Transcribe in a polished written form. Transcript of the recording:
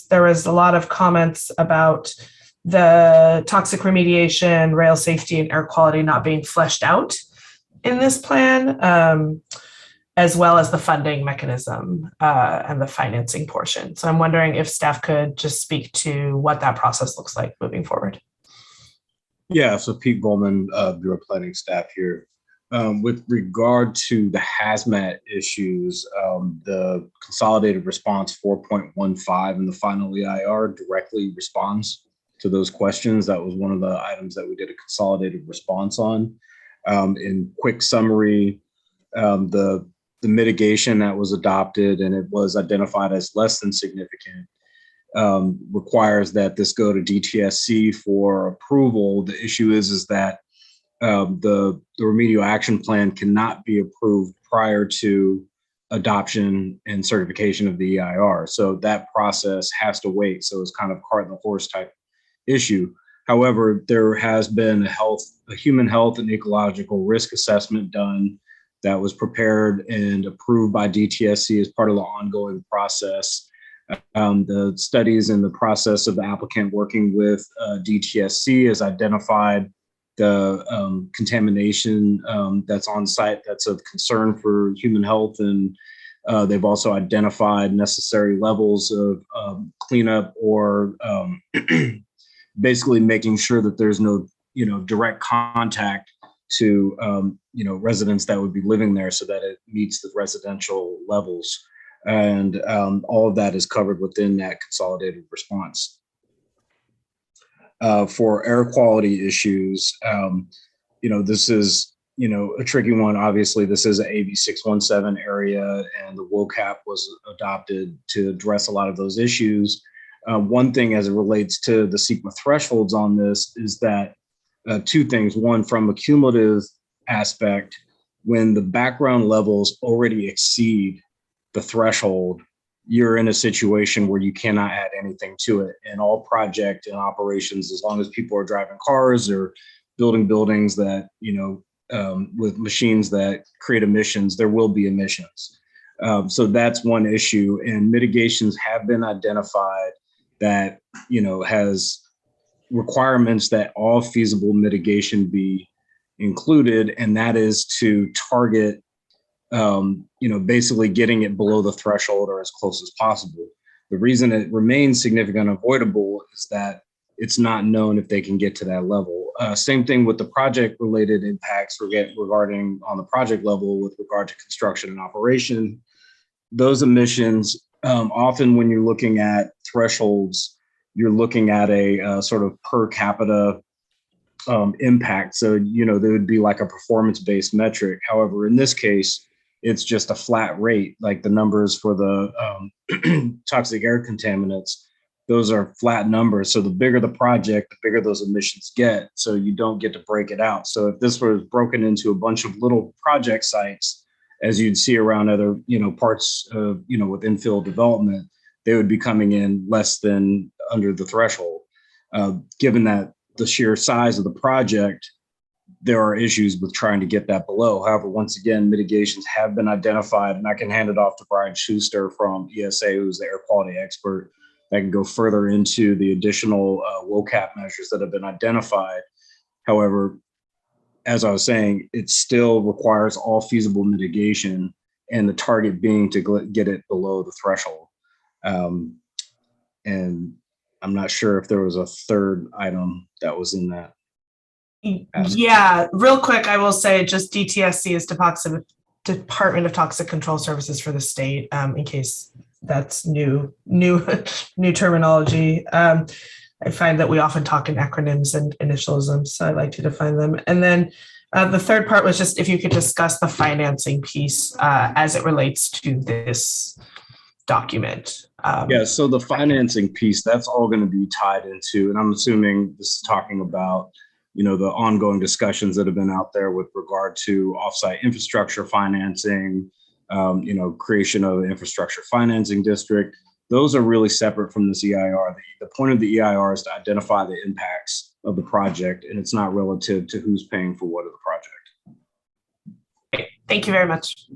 there was a lot of comments about the toxic remediation, rail safety, and air quality not being fleshed out in this plan, as well as the funding mechanism and the financing portion. So I'm wondering if staff could just speak to what that process looks like moving forward. Yeah, so Pete Bowman, Bureau Planning staff here. With regard to the hazmat issues, the consolidated response 4.15 in the final EIR directly responds to those questions. That was one of the items that we did a consolidated response on. In quick summary, the mitigation that was adopted, and it was identified as less than significant, requires that this go to DTSC for approval. The issue is that the remedial action plan cannot be approved prior to adoption and certification of the EIR. So that process has to wait. So it's kind of cart and the horse type issue. However, there has been a human health and ecological risk assessment done that was prepared and approved by DTSC as part of the ongoing process. The studies and the process of the applicant working with DTSC has identified the contamination that's on site that's of concern for human health, and they've also identified necessary levels of cleanup or basically making sure that there's no direct contact to residents that would be living there, so that it meets the residential levels, and all of that is covered within that consolidated response. For air quality issues, this is a tricky one. Obviously, this is an AB 617 area, and the WOCAP was adopted to address a lot of those issues. One thing as it relates to the CEQA thresholds on this is that two things. One, from a cumulative aspect, when the background levels already exceed the threshold, you're in a situation where you cannot add anything to it. And all project and operations, as long as people are driving cars or building buildings that, with machines that create emissions, there will be emissions. So that's one issue. And mitigations have been identified that, has requirements that all feasible mitigation be included. And that is to target basically getting it below the threshold or as close as possible. The reason it remains significant and avoidable is that it's not known if they can get to that level. Same thing with the project related impacts regarding on the project level with regard to construction and operation. Those emissions, often when you're looking at thresholds, you're looking at a sort of per capita impact. So, there would be like a performance-based metric. However, in this case, it's just a flat rate, like the numbers for the toxic air contaminants. Those are flat numbers. So the bigger the project, the bigger those emissions get. So you don't get to break it out. So if this was broken into a bunch of little project sites, as you'd see around other, parts of, with infill development, they would be coming in less than under the threshold. Given that the sheer size of the project, there are issues with trying to get that below. However, once again, mitigations have been identified, and I can hand it off to Brian Schuster from ESA, who's the air quality expert, that can go further into the additional WOCAP measures that have been identified. However, as I was saying, it still requires all feasible mitigation, and the target being to get it below the threshold. And I'm not sure if there was a third item that was in that. Yeah, real quick, I will say just DTSC is Department of Toxic Control Services for the state, in case that's new terminology. I find that we often talk in acronyms and initialisms, so I like to define them. And then the third part was just if you could discuss the financing piece as it relates to this document. Yeah, so the financing piece, that's all going to be tied into, and I'm assuming this is talking about the ongoing discussions that have been out there with regard to offsite infrastructure financing, creation of an infrastructure financing district. Those are really separate from this EIR. The point of the EIR is to identify the impacts of the project, and it's not relative to who's paying for what of the project. Great. Thank you very much.